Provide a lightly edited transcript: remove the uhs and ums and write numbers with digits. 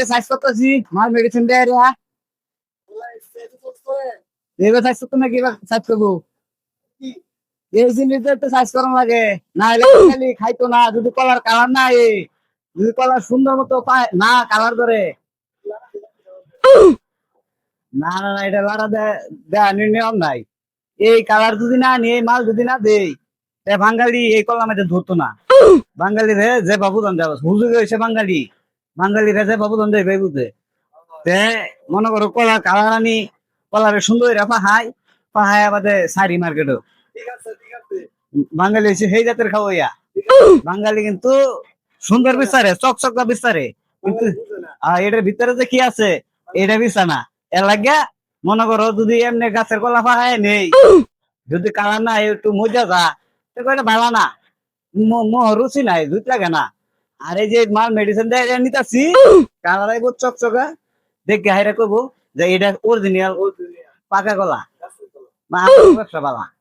size করতেছি মাল medicine দেয় রে এবার সাইজ করতে নাকি এবার সাইজ করবো এই জিনিসটা একটু সাইজ করা লাগে না হলে খালি খাইতো না যদি কলার কালার না যদি কলার সুন্দর মতো পায় না কালার করে না না না এটা লারা দেওয়া নিয়ম নাই এই কালার যদি না নি এই মাল যদি না দেই বাঙালি এই কলা মাঝে ধরতো না বাঙালি রে যে বাবু দন যাবো হুজুর হয়েছে বাঙালি বাঙালি রে যে বাবু দন যাই ভাই বুঝে তে মনে করো কলার কালার আনি কলারে সুন্দর পাহাই পাহাই আমাদের সারি মার্কেটও বাঙালি হচ্ছে সেই জাতের খাওয়াইয়া বাঙালি কিন্তু সুন্দর বিচারে চকচকা বিচারে কিন্তু এটার ভিতরে যে কি আছে এটা বিচা না এর লাগে মনে করো যদি এমনি গাছের কলা পাহায় নেই যদি কালার না একটু মজা যা তো এটা ভালো না রুচি নাই দুধ লাগে না আর এই যে মাল মেডিসিন দেয় নিতাছি কালার আইব চকচকা দেখে হাইরা করবো যে এটা অরিজিনাল পাকা কলা ব্যবসা ভালো